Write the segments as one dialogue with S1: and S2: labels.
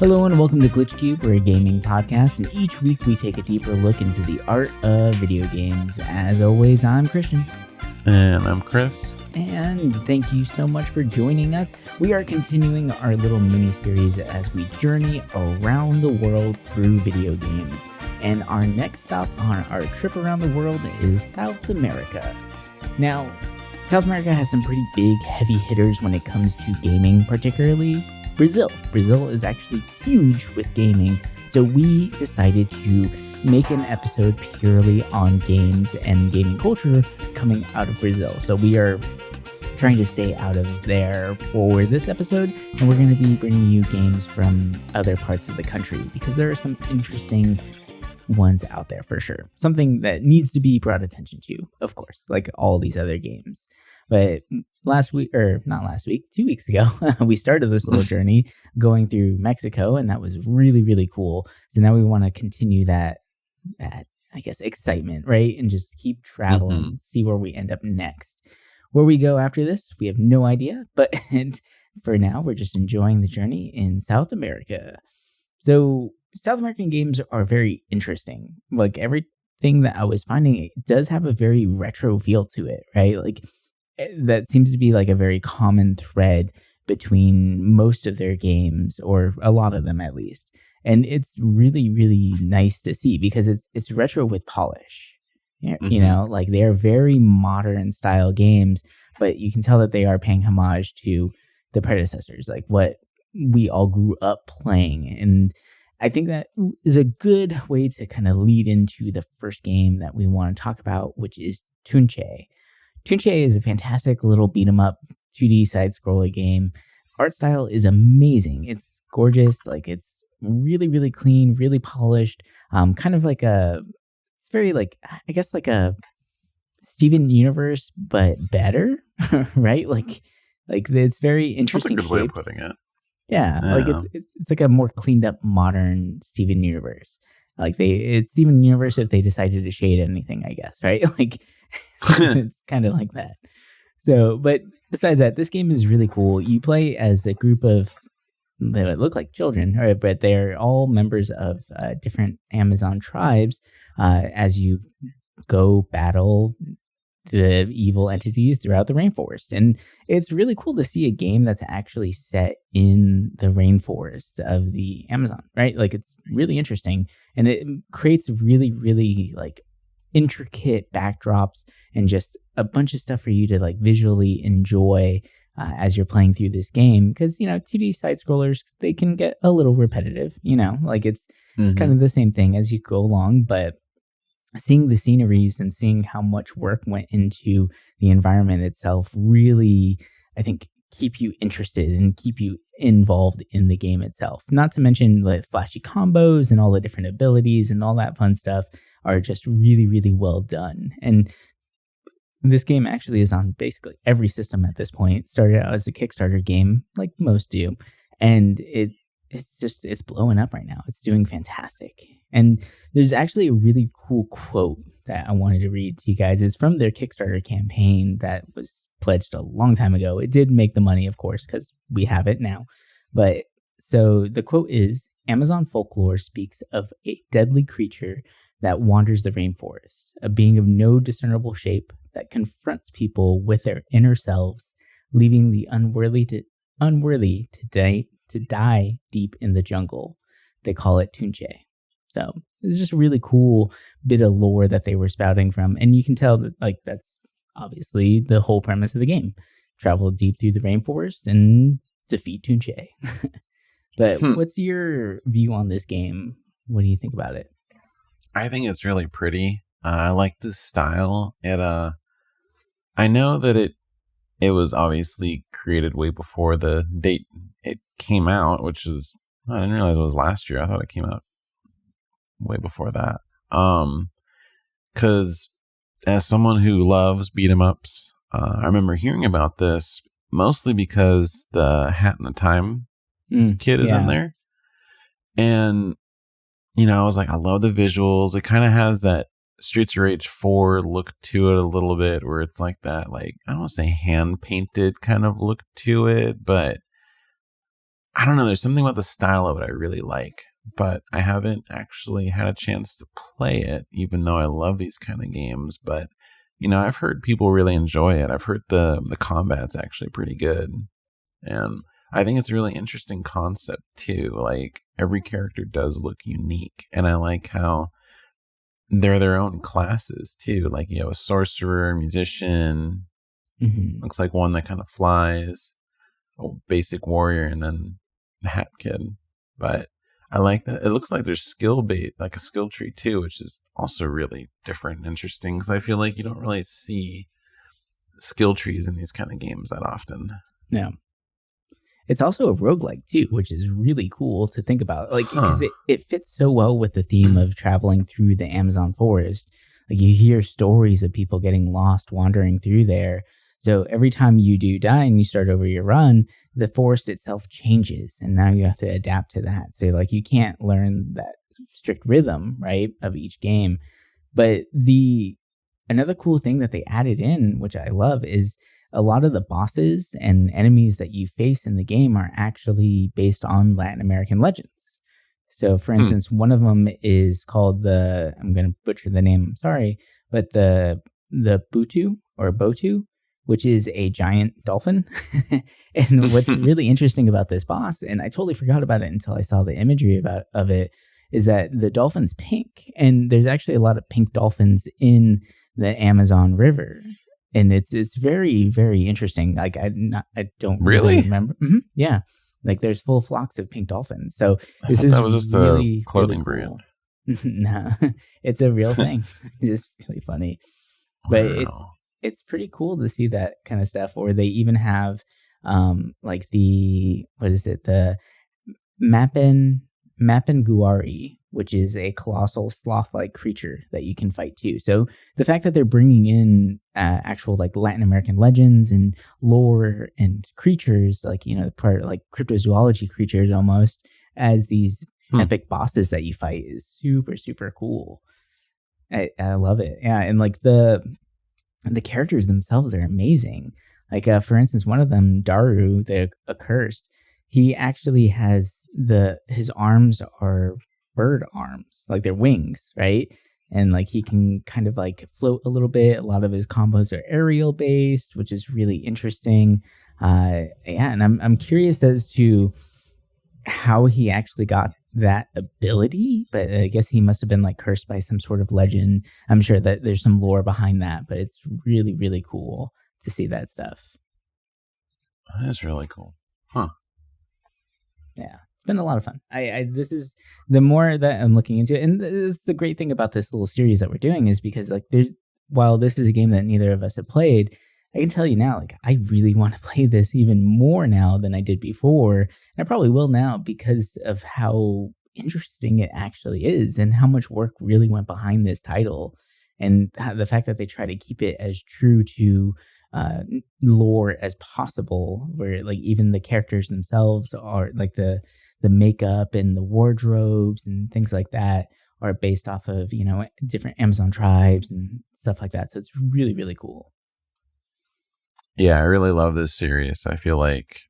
S1: Hello and welcome to Glitch Cube. We're a gaming podcast, and each week we take a deeper look into the art of video games. As always, I'm Christian.
S2: And I'm Chris.
S1: And thank you so much for joining us. We are continuing our little mini-series as we journey around the world through video games. And our next stop on our trip around the world is South America. Now, South America has some pretty big heavy hitters when it comes to gaming, particularly Brazil. Brazil is actually huge with gaming, so we decided to make an episode purely on games and gaming culture coming out of Brazil. So we are trying to stay out of there for this episode, and we're going to be bringing you games from other parts of the country because there are some interesting ones out there for sure. Something that needs to be brought attention to, of course, like all these other games. But 2 weeks ago, we started this little journey going through Mexico, and that was really, really cool. So now we want to continue that, I guess, excitement, right? And just keep traveling and see where we end up next. Where we go after this, we have no idea. But for now, we're just enjoying the journey in South America. So South American games are very interesting. Like everything that I was finding, it does have a very retro feel to it, right? Like that seems to be like a very common thread between most of their games, or a lot of them at least. And it's really, really nice to see because it's retro with polish. Yeah, you know, like they are very modern style games, but you can tell that they are paying homage to the predecessors, like what we all grew up playing. And I think that is a good way to kind of lead into the first game that we want to talk about, which is Tunche. Tunche is a fantastic little beat 'em up 2D side scroller game. Art style is amazing. It's gorgeous. Like it's really, really clean, really polished. Kind of like it's very like, I guess like a Steven Universe, but better, right? Like it's very interesting.
S2: That's a good way of putting it.
S1: Yeah. Like it's like a more cleaned up modern Steven Universe. Like it's Steven Universe if they decided to shade anything, I guess, right? Like it's kind of like that. So, but besides that, this game is really cool. You play as a group of, they look like children, right? But they're all members of different Amazon tribes as you go battle the evil entities throughout the rainforest. And it's really cool to see a game that's actually set in the rainforest of the Amazon, right? Like it's really interesting, and it creates really, really like intricate backdrops and just a bunch of stuff for you to like visually enjoy as you're playing through this game. Because, you know, 2D side scrollers, they can get a little repetitive, you know, like it's kind of the same thing as you go along, but seeing the sceneries and seeing how much work went into the environment itself really, I think, keep you interested and keep you involved in the game itself. Not to mention the flashy combos and all the different abilities and all that fun stuff are just really, really well done. And this game actually is on basically every system at this point. It started out as a Kickstarter game, like most do, and it's blowing up right now. It's doing fantastic. And there's actually a really cool quote that I wanted to read to you guys. It's from their Kickstarter campaign that was pledged a long time ago. It did make the money, of course, because we have it now. But so the quote is, Amazon folklore speaks of a deadly creature that wanders the rainforest, a being of no discernible shape that confronts people with their inner selves, leaving the unworthy to die deep in the jungle. They call it Tunche. So it's just a really cool bit of lore that they were spouting from. And you can tell that like that's obviously the whole premise of the game. Travel deep through the rainforest and defeat Tunche. But what's your view on this game? What do you think about it?
S2: I think it's really pretty. I like this style. I know that it was obviously created way before the date it came out, which is, I didn't realize it was last year. I thought it came out way before that. Because as someone who loves beat 'em ups, I remember hearing about this mostly because the Hat in the Time kid is in there. And, you know, I was like, I love the visuals. It kind of has that Streets of Rage 4 look to it a little bit, where it's like that, like, I don't want to say hand painted kind of look to it, but I don't know. There's something about the style of it I really like, but I haven't actually had a chance to play it, even though I love these kind of games. But, I've heard people really enjoy it. I've heard the combat's actually pretty good. And I think it's a really interesting concept, too. Like, every character does look unique. And I like how they're their own classes, too. Like, you have a sorcerer, musician, looks like one that kind of flies, a basic warrior, and then the hat kid. But I like that. It looks like there's like a skill tree, too, which is also really different and interesting, because I feel like you don't really see skill trees in these kind of games that often.
S1: Yeah. It's also a roguelike too, which is really cool to think about. Like, because it fits so well with the theme of traveling through the Amazon forest. Like, you hear stories of people getting lost wandering through there. So every time you do die and you start over your run, the forest itself changes, and now you have to adapt to that. So, like, you can't learn that strict rhythm, right, of each game. But another cool thing that they added in, which I love, is a lot of the bosses and enemies that you face in the game are actually based on Latin American legends. So, for instance, one of them is called I'm going to butcher the name, I'm sorry, but the Butu or Botu, which is a giant dolphin. And what's really interesting about this boss, and I totally forgot about it until I saw the imagery of it, is that the dolphin's pink. And there's actually a lot of pink dolphins in the Amazon River. And it's very, very interesting. Like, I don't really remember. Mm-hmm. Yeah. Like, there's full flocks of pink dolphins. So
S2: that was just really, a clothing really cool
S1: brand. No, it's a real thing. It's just really funny. But it's pretty cool to see that kind of stuff. Or they even have like the Mapinguari, which is a colossal sloth-like creature that you can fight too. So the fact that they're bringing in actual like Latin American legends and lore and creatures, like, part of like cryptozoology creatures almost, as these epic bosses that you fight is super, super cool. I love it. Yeah, and like the characters themselves are amazing. Like, for instance, one of them, Daru, the accursed, he actually has his arms are bird arms, like they're wings, right? And like he can kind of like float a little bit. A lot of his combos are aerial based, which is really interesting. And I'm curious as to how he actually got that ability, but I guess he must have been like cursed by some sort of legend. I'm sure that there's some lore behind that, but it's really, really cool to see that stuff.
S2: That's really cool. Huh.
S1: Yeah. It's been a lot of fun. This is the more that I'm looking into it, and it's the great thing about this little series that we're doing is because like while this is a game that neither of us have played, I can tell you now, like, I really want to play this even more now than I did before. And I probably will now because of how interesting it actually is and how much work really went behind this title. And the fact that they try to keep it as true to lore as possible, where like even the characters themselves are like the makeup and the wardrobes and things like that are based off of, different Amazon tribes and stuff like that. So it's really, really cool.
S2: Yeah, I really love this series. I feel like,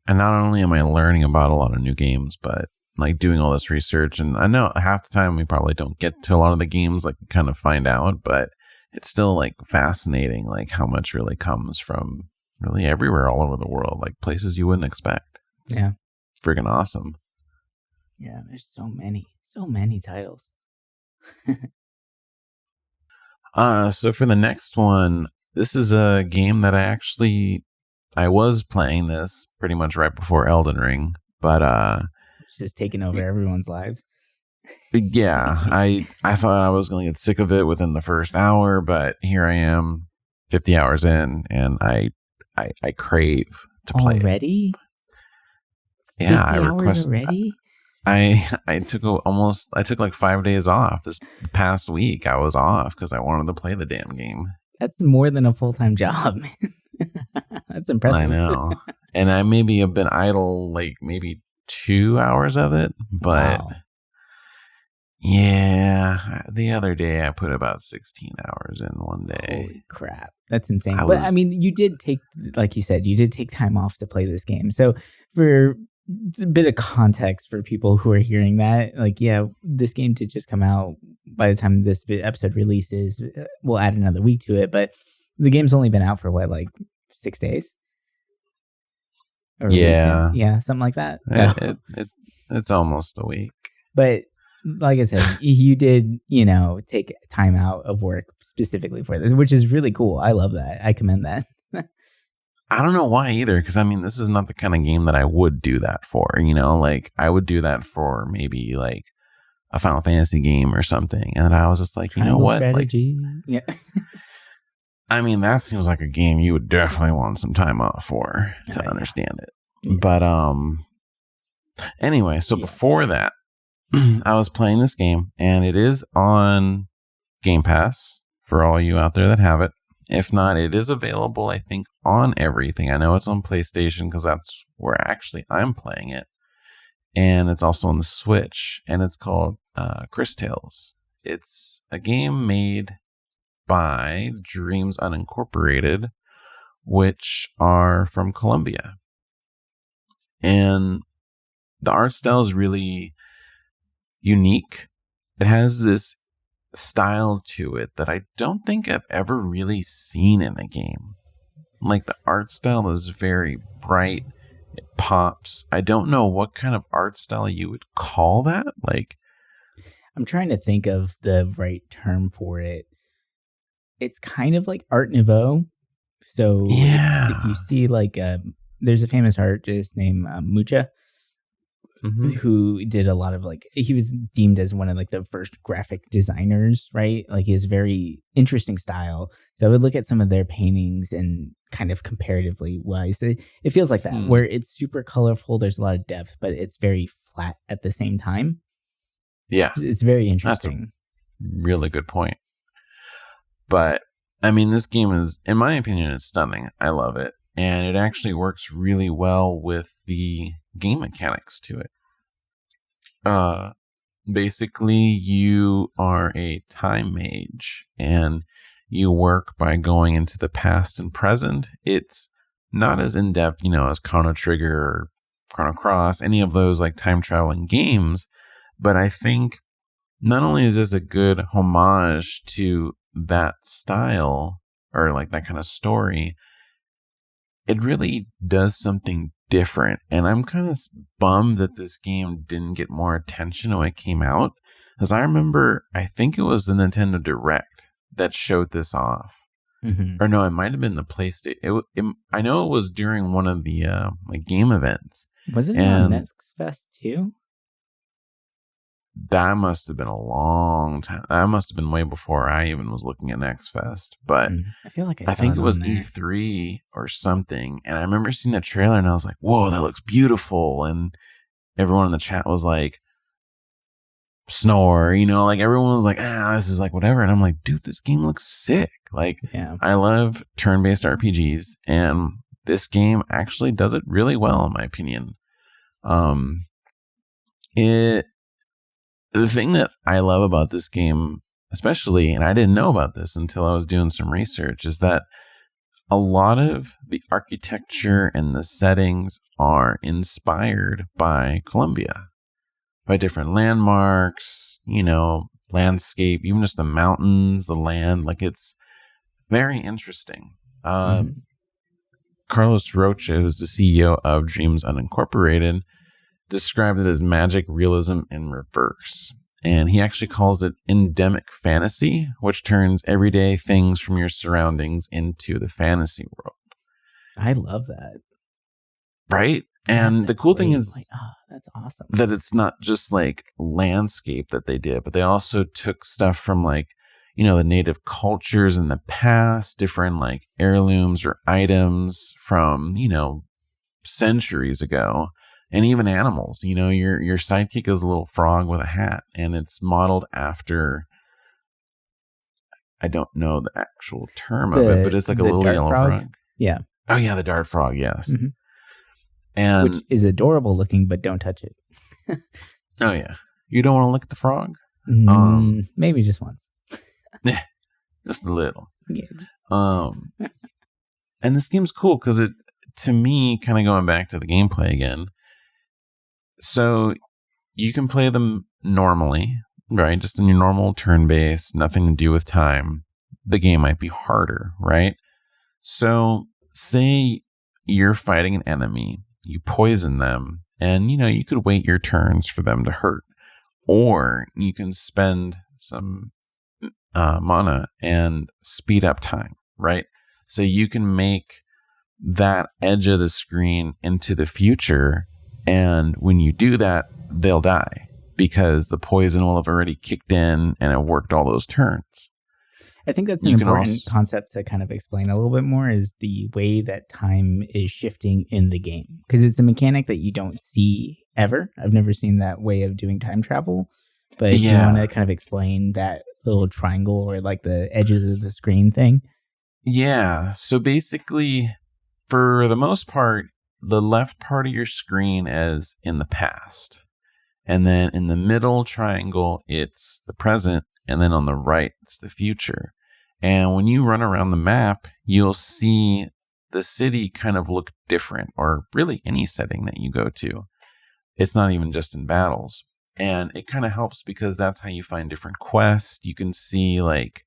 S2: and not only am I learning about a lot of new games, but like doing all this research, and I know half the time we probably don't get to a lot of the games, like we kind of find out, but it's still like fascinating, like how much really comes from really everywhere all over the world, like places you wouldn't expect. It's friggin' awesome.
S1: Yeah, there's so many titles.
S2: So for the next one, this is a game that I was playing this pretty much right before Elden Ring, but
S1: it's just taking over everyone's lives.
S2: Yeah, I thought I was going to get sick of it within the first hour, but here I am 50 hours in, and I crave to play
S1: already.
S2: Yeah,
S1: 50 hours already.
S2: I took like 5 days off this past week. I was off because I wanted to play the damn game.
S1: That's more than a full-time job, man. That's impressive.
S2: I know. And I maybe have been idle like maybe 2 hours of it, but yeah, the other day I put about 16 hours in one day.
S1: Holy crap. That's insane. But I mean, you did take, like you said, you did take time off to play this game. So for a bit of context for people who are hearing that. Like, yeah, this game did just come out. By the time this episode releases, we'll add another week to it. But the game's only been out for what, like 6 days?
S2: Or yeah.
S1: Yeah, something like that.
S2: So. It's almost a week.
S1: But like I said, you did, take time out of work specifically for this, which is really cool. I love that. I commend that.
S2: I don't know why either, because I mean, this is not the kind of game that I would do that for, like I would do that for maybe like a Final Fantasy game or something. And I was just like, you know what?
S1: Strategy. Like, yeah.
S2: I mean, that seems like a game you would definitely want some time off for to understand it. Yeah. But anyway, so before that, I was playing this game, and it is on Game Pass for all you out there that have it. If not, it is available, I think, on everything. I know it's on PlayStation because that's where actually I'm playing it. And it's also on the Switch, and it's called Cris Tales. It's a game made by Dreams Unincorporated, which are from Colombia. And the art style is really unique. It has this style to it that I don't think I've ever really seen in a game. Like, the art style is very bright. It pops. I don't know what kind of art style you would call that. Like,
S1: I'm trying to think of the right term for it. It's kind of like Art Nouveau. So
S2: yeah.
S1: If you see like there's a famous artist named Mucha. Mm-hmm. Who did a lot of he was deemed as one of like the first graphic designers, right? Like, he has very interesting style. So I would look at some of their paintings and kind of comparatively wise, it feels like that, where it's super colorful. There's a lot of depth, but it's very flat at the same time.
S2: Yeah.
S1: It's very interesting.
S2: That's a really good point. But I mean, this game is, in my opinion, it's stunning. I love it. And it actually works really well with the game mechanics to it. Basically, you are a time mage, and you work by going into the past and present. It's not as in-depth, as Chrono Trigger or Chrono Cross, any of those like time-traveling games, but I think not only is this a good homage to that style, or like that kind of story, it really does something different. And I'm kind of bummed that this game didn't get more attention when it came out, because I remember, I think it was the Nintendo Direct that showed this off. Mm-hmm. Or no, it might have been the PlayStation. I know it was during one of the like game events.
S1: Was it on Next Fest too?
S2: That must have been a long time. That must have been way before I even was looking at Next Fest. But
S1: I feel like
S2: I think it was E3 or something. And I remember seeing the trailer and I was like, whoa, that looks beautiful. And everyone in the chat was like, snore, like everyone was like, this is like whatever. And I'm like, dude, this game looks sick. Like, yeah. I love turn-based RPGs, and this game actually does it really well, in my opinion. The thing that I love about this game, especially, and I didn't know about this until I was doing some research, is that a lot of the architecture and the settings are inspired by Colombia, by different landmarks, landscape, even just the mountains, the land. Like, it's very interesting. Carlos Rocha, who's the CEO of Dreams Unincorporated, described it as magic realism in reverse. And he actually calls it endemic fantasy, which turns everyday things from your surroundings into the fantasy world.
S1: I love that.
S2: Right? And the cool thing is
S1: that's awesome.
S2: That it's not just like landscape that they did, but they also took stuff from like, the native cultures in the past, different like heirlooms or items from, centuries ago. And even animals, your sidekick is a little frog with a hat, and it's modeled after, I don't know the actual term of it, but it's like a little yellow frog.
S1: Yeah.
S2: Oh yeah, the dart frog, yes.
S1: Mm-hmm.
S2: And
S1: which is adorable looking, but don't touch it.
S2: Oh yeah. You don't want to look at the frog?
S1: Maybe just once.
S2: Yeah. Just a little.
S1: Yeah.
S2: And this game's cool because it, to me, kind of going back to the gameplay again, So you can play them normally, right? Just in your normal turn-based, nothing to do with time. The game might be harder, right? So say you're fighting an enemy, you poison them, and you could wait your turns for them to hurt. Or you can spend some mana and speed up time, right? So you can make that edge of the screen into the future, and when you do that, they'll die because the poison will have already kicked in and it worked all those turns.
S1: I think that's an important concept to kind of explain a little bit more, is the way that time is shifting in the game, because it's a mechanic that you don't see ever. I've never seen that way of doing time travel, but do you want to kind of explain that little triangle or like the edges of the screen thing?
S2: Yeah. So basically, for the most part, the left part of your screen is in the past. And then in the middle triangle, it's the present. And then on the right, it's the future. And when you run around the map, you'll see the city kind of look different, or really any setting that you go to. It's not even just in battles. And it kind of helps because that's how you find different quests. You can see like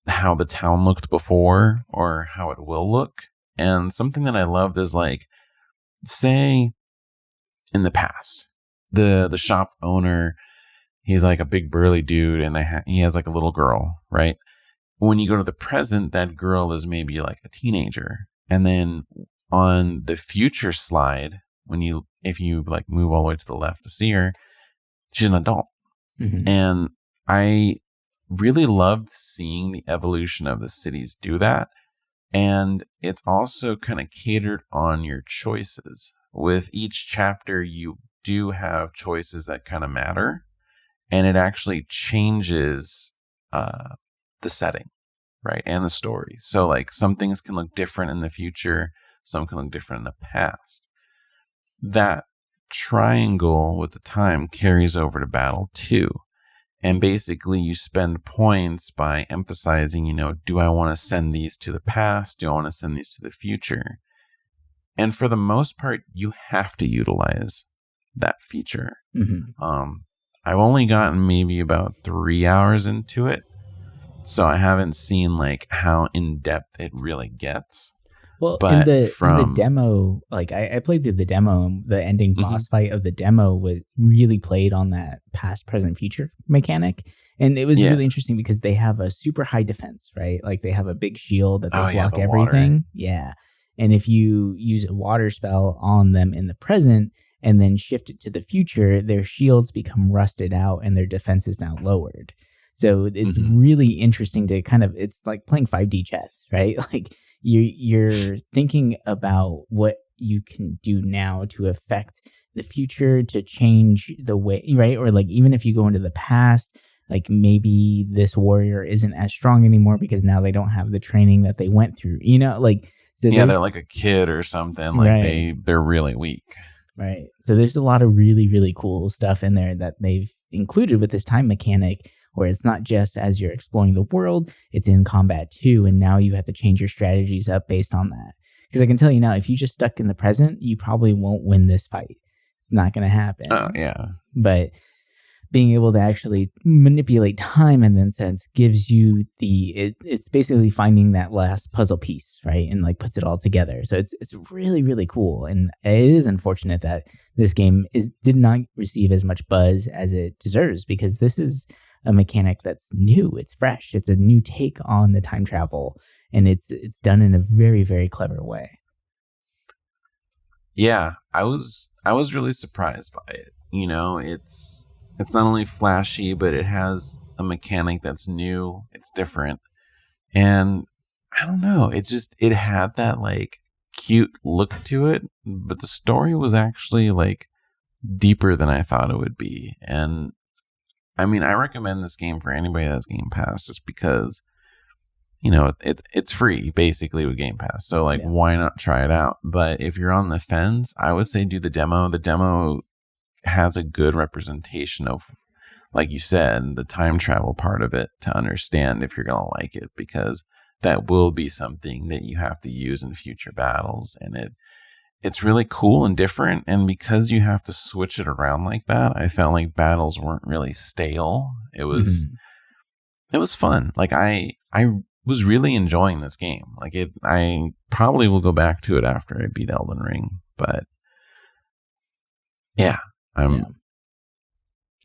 S2: how the town looked before or how it will look. And something that I loved is like, say in the past, the shop owner, he's like a big burly dude and he has like a little girl, right? When you go to the present, that girl is maybe like a teenager. And then on the future slide, if you like move all the way to the left to see her, she's an adult. Mm-hmm. And I really loved seeing the evolution of the cities do that. And it's also kind of catered on your choices. With each chapter, you do have choices that kind of matter. And it actually changes the setting, right? And the story. So like some things can look different in the future. Some can look different in the past. That triangle with the time carries over to battle too. And basically you spend points by emphasizing, do I want to send these to the past? Do I want to send these to the future? And for the most part, you have to utilize that feature. Mm-hmm. I've only gotten maybe about 3 hours into it. So I haven't seen like how in depth it really gets.
S1: Well, in the demo, like I played through the demo, the ending boss fight of the demo was really played on that past, present, future mechanic. And it was really interesting because they have a super high defense, right? Like they have a big shield that they block everything. Water. Yeah. And if you use a water spell on them in the present and then shift it to the future, their shields become rusted out and their defense is now lowered. So it's really interesting to it's like playing 5D chess, right? Like you're thinking about what you can do now to affect the future, to change the way, right? Or like even if you go into the past, like maybe this warrior isn't as strong anymore because now they don't have the training that they went through, like. So
S2: they're like a kid or something. Like they're really weak.
S1: Right. So there's a lot of really, really cool stuff in there that they've included with this time mechanic, where it's not just as you're exploring the world, it's in combat too. And now you have to change your strategies up based on that. Because I can tell you now, if you just stuck in the present, you probably won't win this fight. It's not going to happen.
S2: Oh, yeah.
S1: But being able to actually manipulate time in that sense gives you it's basically finding that last puzzle piece, right? And like puts it all together. So it's really, really cool. And it is unfortunate that this game did not receive as much buzz as it deserves, because this is a mechanic that's new. It's fresh. It's a new take on the time travel, and it's done in a very, very clever way.
S2: Yeah, I was really surprised by it. It's not only flashy, but it has a mechanic that's new. It's different. And I don't know, it had that like cute look to it, but the story was actually like deeper than I thought it would be. And I mean, I recommend this game for anybody that has Game Pass, just because, it's free basically with Game Pass. So like, why not try it out? But if you're on the fence, I would say do the demo. The demo has a good representation of, like you said, the time travel part of it, to understand if you're going to like it, because that will be something that you have to use in future battles. And it's really cool and different. And because you have to switch it around like that, I felt like battles weren't really stale. It was fun. Like I was really enjoying this game. Like I probably will go back to it after I beat Elden Ring. But yeah,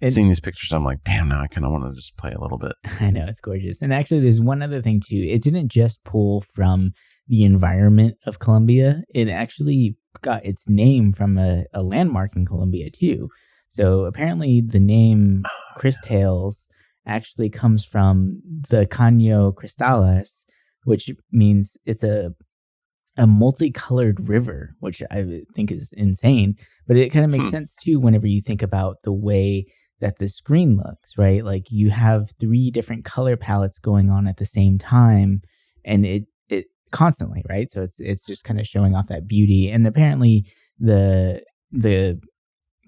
S2: seeing these pictures, I'm like, damn, now I kind of want to just play a little bit.
S1: I know, it's gorgeous. And actually, there's one other thing too. It didn't just pull from the environment of Colombia. It actually got its name from a landmark in Colombia too. So apparently the name Chris Tales actually comes from the Caño Cristales, which means it's a multicolored river, which I think is insane. But it kind of makes sense too whenever you think about the way that the screen looks, right? Like you have 3 different color palettes going on at the same time, and it constantly, right? So it's just kind of showing off that beauty. And apparently the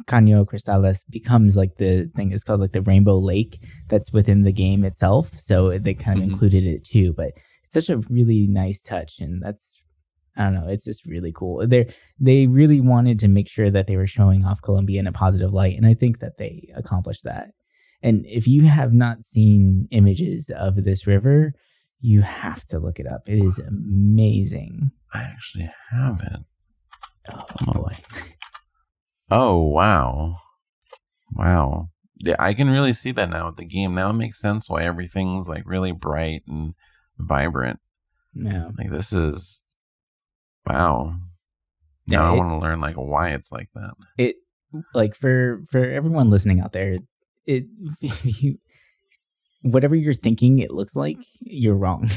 S1: Caño Cristales becomes like the thing is called like the Rainbow Lake that's within the game itself. So they kind of included it too, but it's such a really nice touch. And that's, I don't know, it's just really cool. They really wanted to make sure that they were showing off Colombia in a positive light. And I think that they accomplished that. And if you have not seen images of this river, you have to look it up. It is amazing.
S2: I actually haven't.
S1: Oh, boy.
S2: Oh, wow. Wow. Yeah, I can really see that now with the game. Now it makes sense why everything's like really bright and vibrant.
S1: Yeah.
S2: Like this is, wow. Now I want to learn like why it's like that.
S1: It, like for everyone listening out there, whatever you're thinking it looks like, you're wrong.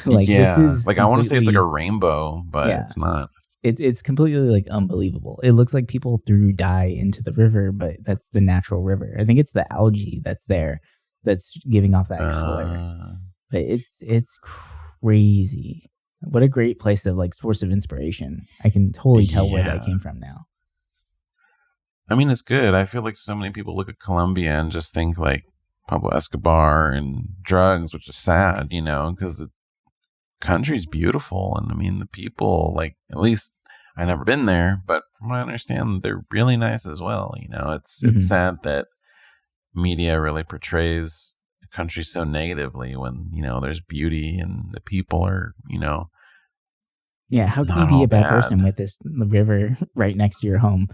S2: Like this is like I want to say it's like a rainbow, but it's not.
S1: It's completely like unbelievable. It looks like people threw dye into the river, but that's the natural river. I think it's the algae that's there that's giving off that color. But it's crazy. What a great place of like source of inspiration. I can totally tell where that came from now.
S2: I mean, it's good. I feel like so many people look at Colombia and just think like Pablo Escobar and drugs, which is sad, you know, because the country's beautiful. And I mean, the people, like, at least I've never been there, but from what I understand, they're really nice as well. You know, it's sad that media really portrays the country so negatively when, you know, there's beauty and the people are, you know.
S1: Yeah, how can you be a bad person with this river right next to your home?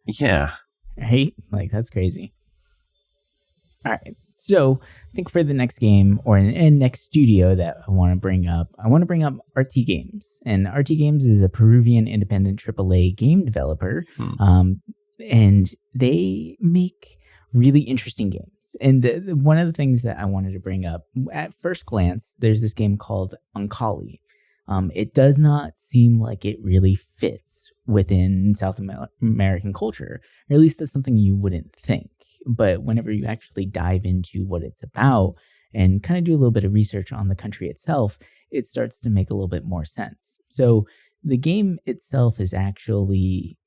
S2: Yeah.
S1: Right? Like, that's crazy. All right, so I think for the next game or next studio that I want to bring up RT Games. And RT Games is a Peruvian independent AAA game developer, and they make really interesting games. And one of the things that I wanted to bring up, at first glance, there's this game called Uncali. It does not seem like it really fits within South American culture, or at least that's something you wouldn't think. But whenever you actually dive into what it's about and kind of do a little bit of research on the country itself, it starts to make a little bit more sense. So the game itself is actually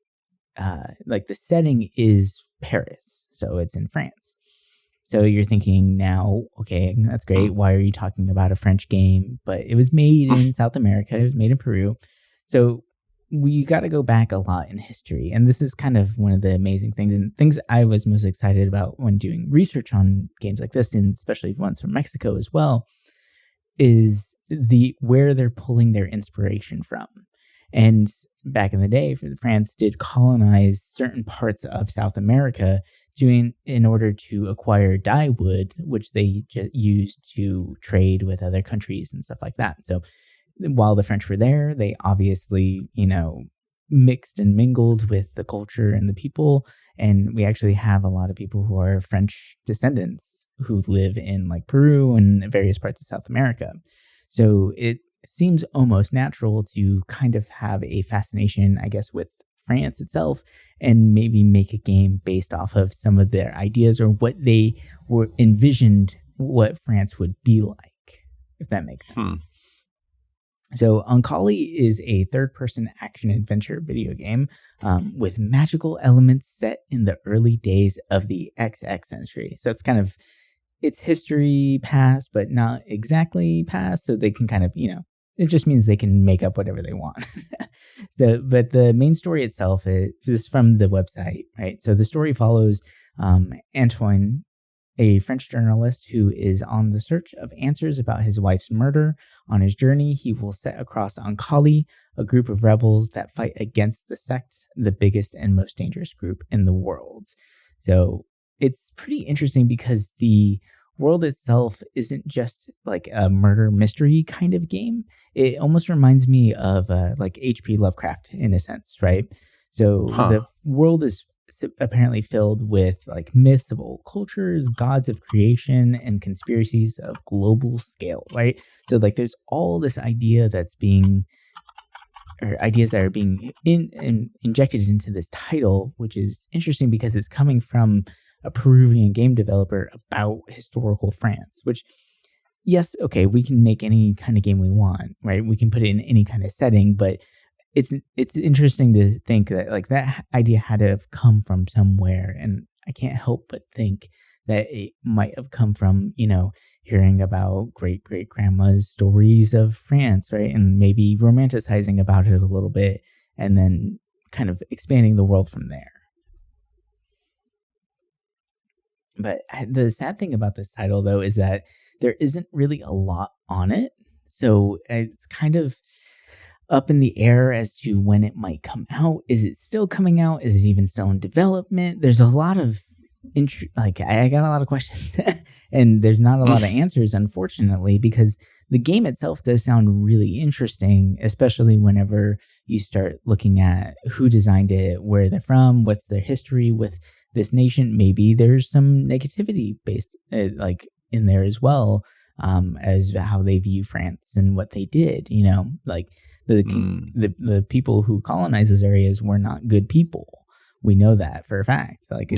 S1: like the setting is Paris. So it's in France. So you're thinking now, okay, that's great. Why are you talking about a French game? But it was made in South America. It was made in Peru. So we got to go back a lot in history. And this is kind of one of the amazing things and things I was most excited about when doing research on games like this, and especially ones from Mexico as well, is where they're pulling their inspiration from. And back in the day, France did colonize certain parts of South America in order to acquire dye wood, which they used to trade with other countries and stuff like that. So while the French were there, they obviously, you know, mixed and mingled with the culture and the people. And we actually have a lot of people who are French descendants who live in like Peru and various parts of South America. So it seems almost natural to kind of have a fascination, I guess, with France itself and maybe make a game based off of some of their ideas or what they were envisioned what France would be like, if that makes sense. So Uncali is a third-person action-adventure video game with magical elements set in the early days of the XX century. So it's kind of, it's history past, but not exactly past. So they can kind of, you know, it just means they can make up whatever they want. So, but the main story itself is from the website, right? So the story follows Antoine, a French journalist who is on the search of answers about his wife's murder. On his journey, he will set across Ankali, a group of rebels that fight against the sect, the biggest and most dangerous group in the world. So it's pretty interesting because the world itself isn't just like a murder mystery kind of game. It almost reminds me of like H.P. Lovecraft in a sense, right? So the world is apparently filled with like myths of old cultures, gods of creation, and conspiracies of global scale, right? So like there's all this idea that's being, or ideas that are being injected into this title, which is interesting because it's coming from a Peruvian game developer about historical France, which, yes, okay, we can make any kind of game we want, right? We can put it in any kind of setting, but it's interesting to think that like that idea had to have come from somewhere, and I can't help but think that it might have come from, you know, hearing about great-great-grandma's stories of France, right? And maybe romanticizing about it a little bit and then kind of expanding the world from there. But the sad thing about this title, though, is that there isn't really a lot on it. So it's kind of up in the air as to when it might come out. Is it still coming out? Is it even still in development? There's a lot of I got a lot of questions and there's not a lot of answers, unfortunately, because the game itself does sound really interesting, especially whenever you start looking at who designed it, where they're from, what's their history with this nation. Maybe there's some negativity based like in there as well, as how they view France and what they did, you know, like the people who colonized those areas were not good people. We know that for a fact. Like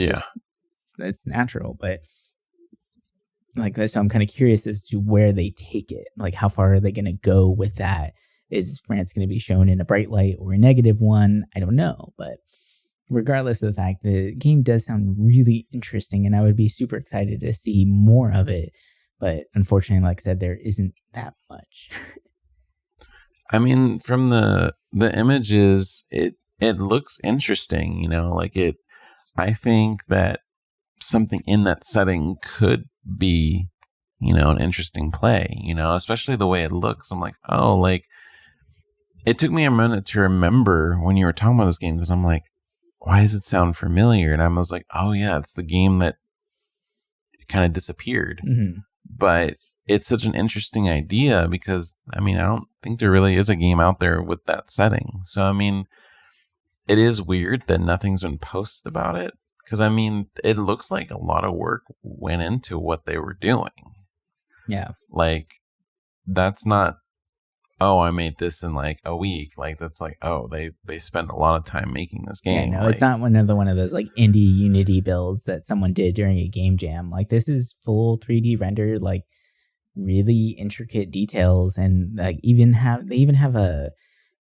S1: it's natural, but like so I'm kind of curious as to where they take it. Like how far are they going to go with that? Is France going to be shown in a bright light or a negative one? I don't know, but regardless of the fact, the game does sound really interesting, and I would be super excited to see more of it. But unfortunately, like I said, there isn't that much.
S2: I mean, from the images, it looks interesting, you know, like it. I think that something in that setting could be, you know, an interesting play, you know, especially the way it looks. I'm like, oh, like it took me a minute to remember when you were talking about this game, because I'm like, why does it sound familiar? And I was like, oh yeah, it's the game that kind of disappeared. Mm-hmm. But it's such an interesting idea because, I mean, I don't think there really is a game out there with that setting. So, I mean, it is weird that nothing's been posted about it. Because, I mean, it looks like a lot of work went into what they were doing.
S1: Yeah.
S2: Like, that's not, oh, I made this in like a week. Like, that's like, oh, they spent a lot of time making this game.
S1: Yeah, no,
S2: like,
S1: it's not one of those like indie Unity builds that someone did during a game jam. Like, this is full 3D rendered, like, really intricate details, and like they even have a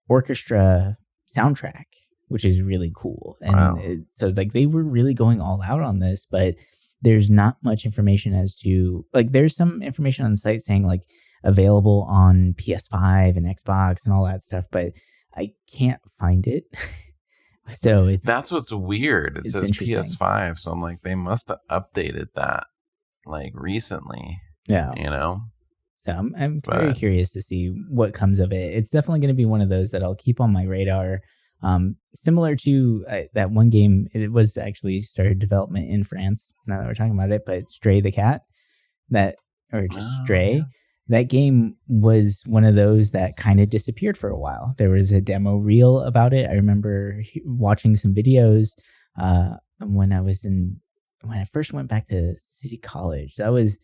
S1: orchestra soundtrack, which is really cool. And wow. So like they were really going all out on this, but there's not much information as to like there's some information on the site saying like available on PS5 and Xbox and all that stuff, but I can't find it. So
S2: that's what's weird. It says PS5, so I'm like they must have updated that like recently.
S1: Yeah,
S2: you know.
S1: So I'm very curious to see what comes of it. It's definitely going to be one of those that I'll keep on my radar. Similar to that one game, it was actually started development in France. Now that we're talking about it, but Stray the Cat, Stray, that game was one of those that kind of disappeared for a while. There was a demo reel about it. I remember watching some videos when I first went back to City College. That was,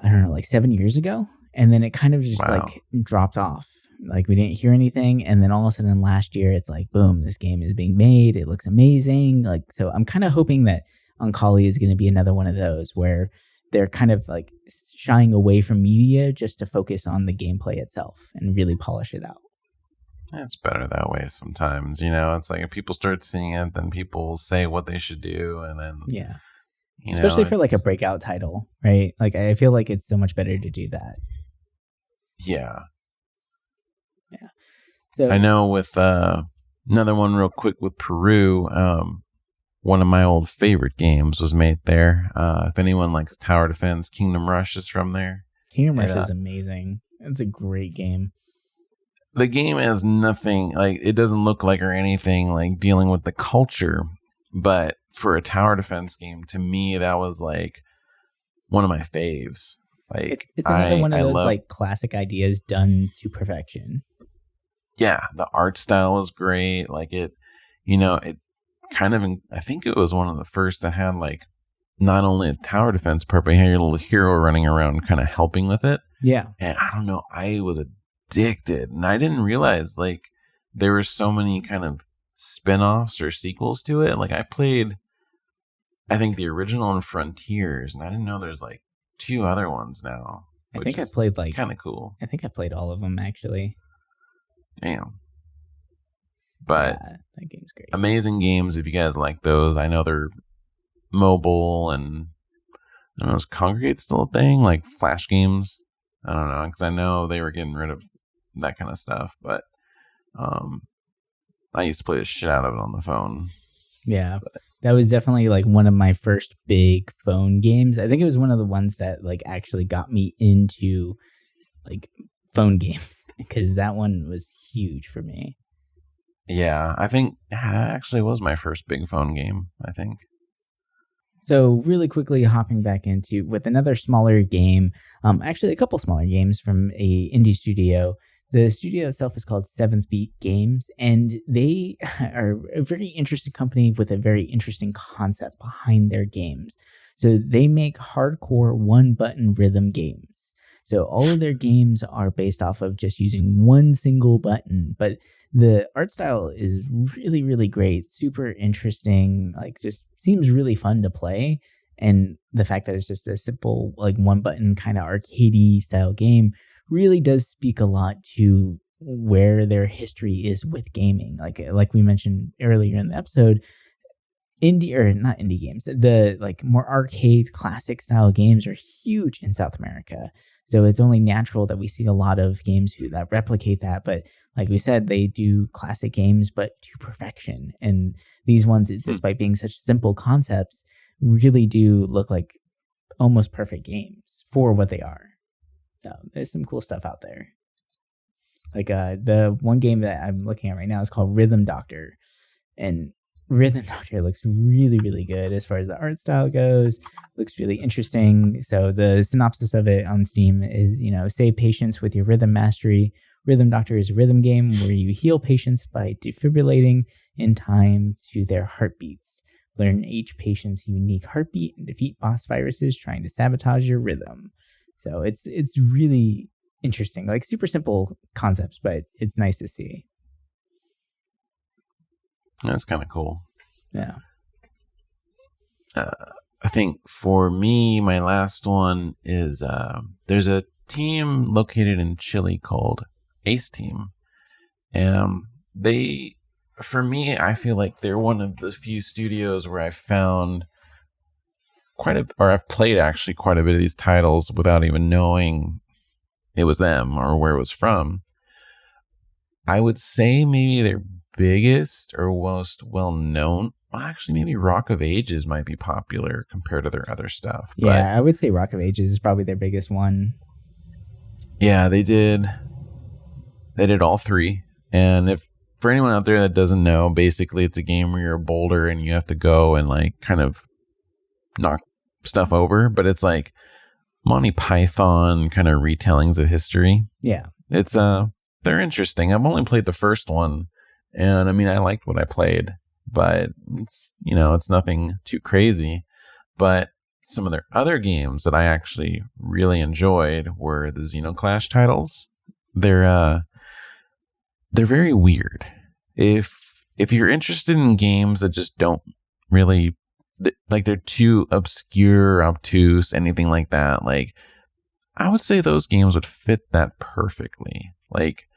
S1: I don't know, like 7 years ago. And then it kind of just like dropped off. Like we didn't hear anything. And then all of a sudden last year, it's like, boom, this game is being made. It looks amazing. Like, so I'm kind of hoping that Ankali is going to be another one of those where they're kind of like shying away from media just to focus on the gameplay itself and really polish it out.
S2: It's better that way sometimes. You know, it's like if people start seeing it, then people say what they should do. And then,
S1: yeah. Especially for like a breakout title, right? Like I feel like it's so much better to do that.
S2: Yeah.
S1: Yeah. So
S2: I know with another one real quick with Peru, one of my old favorite games was made there. If anyone likes tower defense, Kingdom Rush is from there.
S1: Kingdom Rush is amazing. It's a great game.
S2: The game has nothing, like, it doesn't look like or anything like dealing with the culture, but for a tower defense game, to me, that was like one of my faves. Like,
S1: it's another one of those like classic ideas done to perfection.
S2: Yeah, the art style was great. Like it kind of, I think it was one of the first that had like not only a tower defense part, but you had your little hero running around kind of helping with it.
S1: Yeah.
S2: And I don't know, I was addicted, and I didn't realize like there were so many kind of spin-offs or sequels to it. Like I played, I think, the original and Frontiers, and I didn't know there's like 2 other ones now.
S1: I think I played like
S2: kind of cool.
S1: I think I played all of them actually.
S2: Damn. But
S1: that game's great.
S2: Amazing games if you guys like those. I know they're mobile, and I don't know, is Congregate still a thing? Like Flash games? I don't know, because I know they were getting rid of that kind of stuff, but I used to play the shit out of it on the phone.
S1: Yeah, that was definitely like one of my first big phone games. I think it was one of the ones that like actually got me into like phone games, because that one was huge for me.
S2: Yeah, I think that actually was my first big phone game, I think.
S1: So really quickly hopping back into with another smaller game, actually a couple smaller games from a indie studio. The studio itself is called Seventh Beat Games, and they are a very interesting company with a very interesting concept behind their games. So they make hardcore one-button rhythm games. So all of their games are based off of just using one single button, but the art style is really, really great, super interesting, like just seems really fun to play. And the fact that it's just a simple, like one button kind of arcadey style game really does speak a lot to where their history is with gaming. Like we mentioned earlier in the episode, not indie games, the like more arcade classic style games are huge in South America. So it's only natural that we see a lot of games that replicate that. But like we said, they do classic games, but to perfection. And these ones, despite being such simple concepts, really do look like almost perfect games for what they are. So there's some cool stuff out there. Like the one game that I'm looking at right now is called Rhythm Doctor. And Rhythm Doctor looks really, really good as far as the art style goes. Looks really interesting. So the synopsis of it on Steam is, save patients with your rhythm mastery. Rhythm Doctor is a rhythm game where you heal patients by defibrillating in time to their heartbeats. Learn each patient's unique heartbeat and defeat boss viruses trying to sabotage your rhythm. So it's really interesting. Like super simple concepts, but it's nice to see.
S2: That's kind of cool.
S1: Yeah.
S2: I think for me, my last one is there's a team located in Chile called Ace Team. For me, I feel like they're one of the few studios where I've found I've played actually quite a bit of these titles without even knowing it was them or where it was from. I would say maybe their biggest or most well-known, actually maybe Rock of Ages might be popular compared to their other stuff.
S1: Yeah, I would say Rock of Ages is probably their biggest one.
S2: Yeah, they did all 3. And for anyone out there that doesn't know, basically it's a game where you're a boulder and you have to go and like kind of knock stuff over, but it's like Monty Python kind of retellings of history.
S1: Yeah.
S2: It's they're interesting. I've only played the first one, and I mean I liked what I played, but it's nothing too crazy. But some of their other games that I actually really enjoyed were the Xenoclash titles. They're very weird. If you're interested in games that just don't really like, they're too obscure, obtuse, anything like that, like I would say those games would fit that perfectly. Like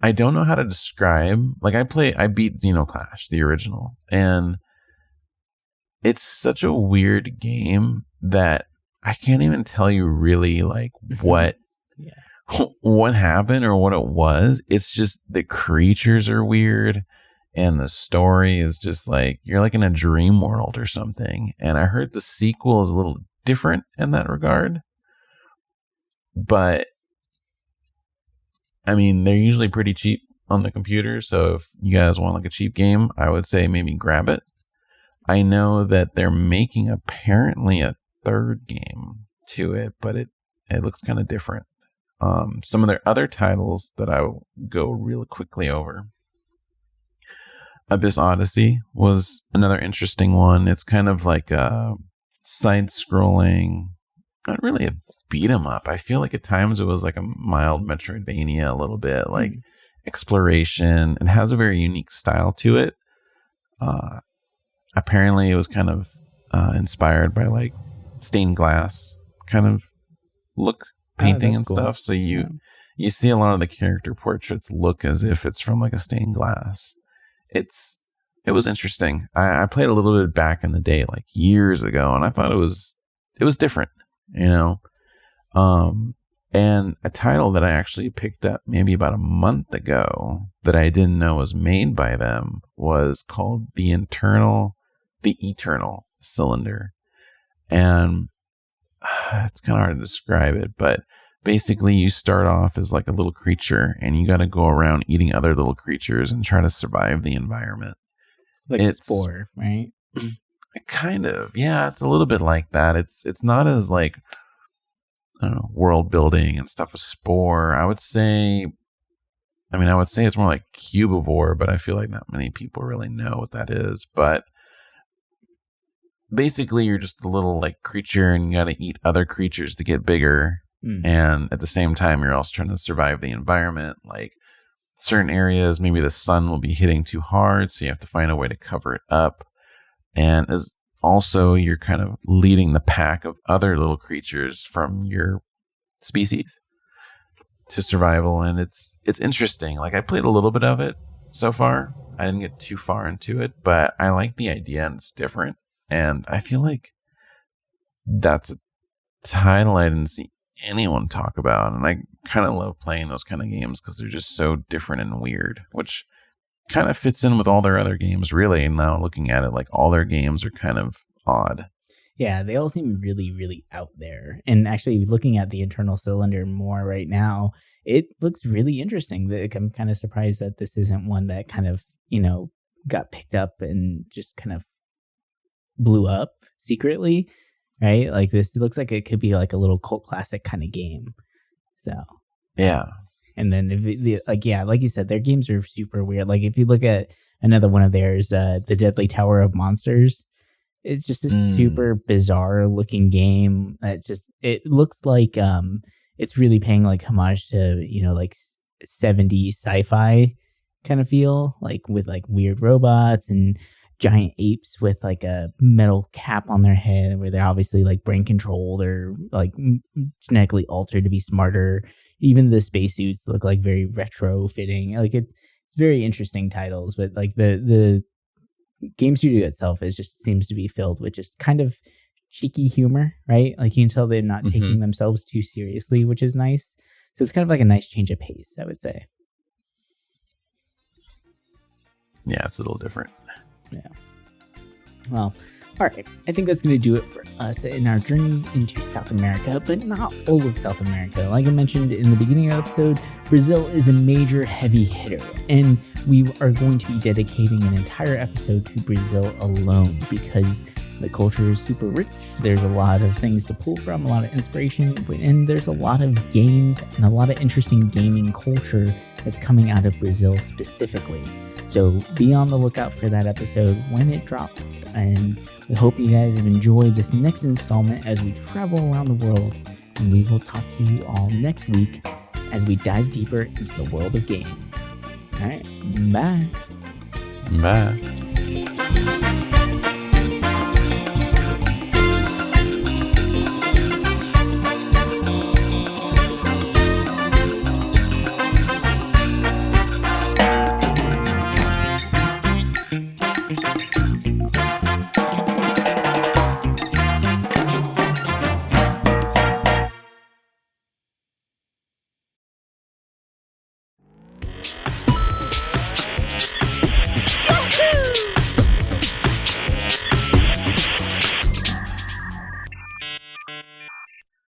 S2: I don't know how to describe, like I beat Xenoclash, the original, and it's such a weird game that I can't even tell you really like what what happened or what it was. It's just the creatures are weird and the story is just like you're like in a dream world or something. And I heard the sequel is a little different in that regard. But I mean, they're usually pretty cheap on the computer, so if you guys want like a cheap game, I would say maybe grab it. I know that they're making apparently a third game to it, but it looks kind of different. Some of their other titles that I will go real quickly over. Abyss Odyssey was another interesting one. It's kind of like a side-scrolling, not really a beat 'em up. I feel like at times it was like a mild Metroidvania, a little bit like exploration. It has a very unique style to it. Apparently it was kind of inspired by like stained glass kind of look painting and cool stuff. So you see a lot of the character portraits look as if it's from like a stained glass. It was interesting. I played a little bit back in the day, like years ago, and I thought it was different, you know. And a title that I actually picked up maybe about a month ago that I didn't know was made by them was called The Eternal Cylinder. And it's kind of hard to describe it, but basically you start off as like a little creature and you got to go around eating other little creatures and try to survive the environment.
S1: Like it's Spore, right?
S2: Kind of. Yeah, it's a little bit like that. It's not as like, I don't know, world building and stuff with Spore. I would say it's more like Cubivore, but I feel like not many people really know what that is. But basically you're just a little like creature and you got to eat other creatures to get bigger. And at the same time, you're also trying to survive the environment. Like certain areas, maybe the sun will be hitting too hard, so you have to find a way to cover it up. And as also, you're kind of leading the pack of other little creatures from your species to survival. And it's interesting. Like I played a little bit of it so far. I didn't get too far into it, but I like the idea and it's different. And I feel like that's a title I didn't see anyone talk about, and I kind of love playing those kind of games because they're just so different and weird, which kind of fits in with all their other games, really. And now looking at it, like all their games are kind of odd.
S1: Yeah, they all seem really, really out there. And actually, looking at the Eternal Cylinder more right now, it looks really interesting. I'm kind of surprised that this isn't one that kind of, got picked up and just kind of blew up secretly. Right? Like this looks like it could be like a little cult classic kind of game. So
S2: yeah.
S1: And then like you said, their games are super weird. Like if you look at another one of theirs, the Deadly Tower of Monsters, it's just a super bizarre looking game. It looks like it's really paying like homage to like 70s sci-fi kind of feel, like with like weird robots and giant apes with like a metal cap on their head where they're obviously like brain controlled or like genetically altered to be smarter. Even the spacesuits look like very retro fitting. Like it's very interesting titles, but like the game studio itself seems to be filled with just kind of cheeky humor, right? Like you can tell they're not taking themselves too seriously, which is nice. So it's kind of like a nice change of pace, I would say.
S2: Yeah, it's a little different.
S1: Yeah. Well, all right. I think that's going to do it for us in our journey into South America, but not all of South America. Like I mentioned in the beginning of the episode, Brazil is a major heavy hitter, and we are going to be dedicating an entire episode to Brazil alone because the culture is super rich. There's a lot of things to pull from, a lot of inspiration, and there's a lot of games and a lot of interesting gaming culture that's coming out of Brazil specifically. So be on the lookout for that episode when it drops. And we hope you guys have enjoyed this next installment as we travel around the world. And we will talk to you all next week as we dive deeper into the world of games. All right. Bye.
S2: Bye.